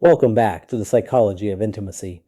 Welcome back to the Psychology of Intimacy.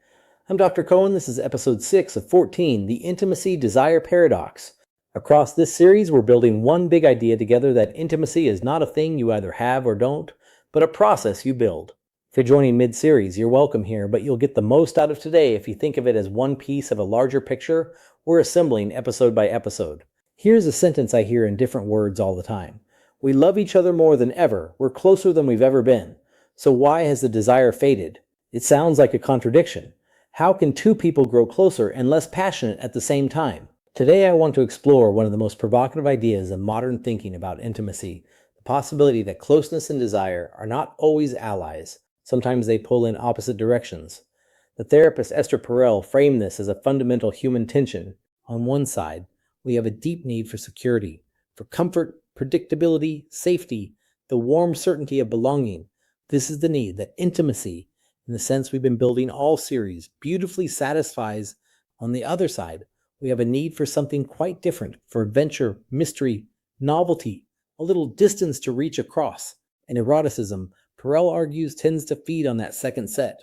I'm Dr. Cohen. This is episode 6 of 14, The Intimacy Desire Paradox. Across this series, we're building one big idea together that intimacy is not a thing you either have or don't, but a process you build. If you're joining mid-series, you're welcome here, but you'll get the most out of today if you think of it as one piece of a larger picture we're assembling episode by episode. Here's a sentence I hear in different words all the time. We love each other more than ever. We're closer than we've ever been. So why has the desire faded? It sounds like a contradiction. How can two people grow closer and less passionate at the same time? Today I want to explore one of the most provocative ideas in modern thinking about intimacy, the possibility that closeness and desire are not always allies. Sometimes they pull in opposite directions. The therapist Esther Perel framed this as a fundamental human tension. On one side, we have a deep need for security, for comfort, predictability, safety, the warm certainty of belonging. This is the need that intimacy, in the sense we've been building all series, beautifully satisfies. On the other side, we have a need for something quite different, for adventure, mystery, novelty, a little distance to reach across. And eroticism, Perel argues, tends to feed on that second set.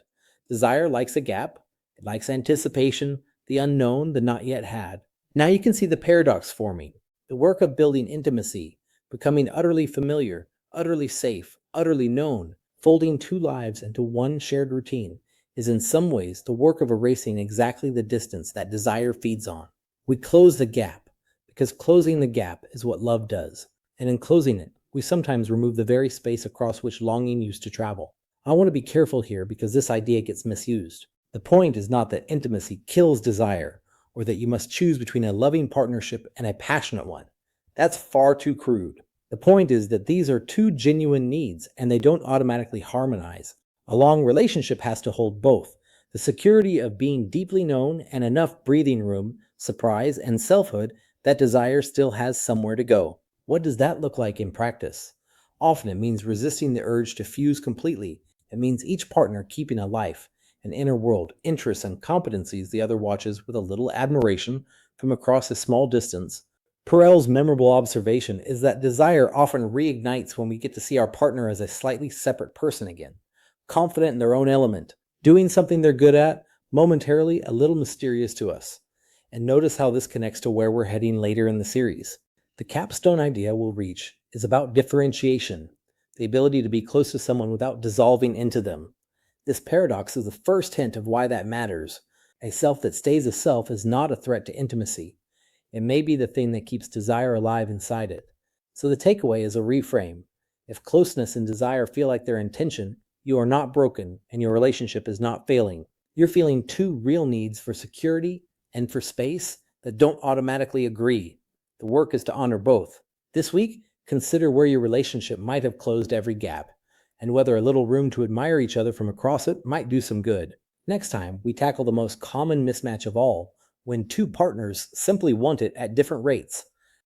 Desire likes a gap, it likes anticipation, the unknown, the not yet had. Now you can see the paradox forming. The work of building intimacy, becoming utterly familiar, utterly safe, utterly known, folding two lives into one shared routine, is in some ways the work of erasing exactly the distance that desire feeds on. We close the gap, because closing the gap is what love does, and in closing it, we sometimes remove the very space across which longing used to travel. I want to be careful here because this idea gets misused. The point is not that intimacy kills desire, or that you must choose between a loving partnership and a passionate one. That's far too crude. The point is that these are two genuine needs, and they don't automatically harmonize. A long relationship has to hold both, the security of being deeply known and enough breathing room, surprise, and selfhood that desire still has somewhere to go. What does that look like in practice? Often it means resisting the urge to fuse completely. It means each partner keeping a life, an inner world, interests, and competencies the other watches with a little admiration from across a small distance. Perel's memorable observation is that desire often reignites when we get to see our partner as a slightly separate person again, confident in their own element, doing something they're good at, momentarily a little mysterious to us. And notice how this connects to where we're heading later in the series. The capstone idea we'll reach is about differentiation, the ability to be close to someone without dissolving into them. This paradox is the first hint of why that matters. A self that stays a self is not a threat to intimacy. It may be the thing that keeps desire alive inside it. So the takeaway is a reframe. If closeness and desire feel like they're in tension, you are not broken and your relationship is not failing. You're feeling two real needs for security and for space that don't automatically agree. The work is to honor both. This week, consider where your relationship might have closed every gap, and whether a little room to admire each other from across it might do some good. Next time, we tackle the most common mismatch of all, when two partners simply want it at different rates.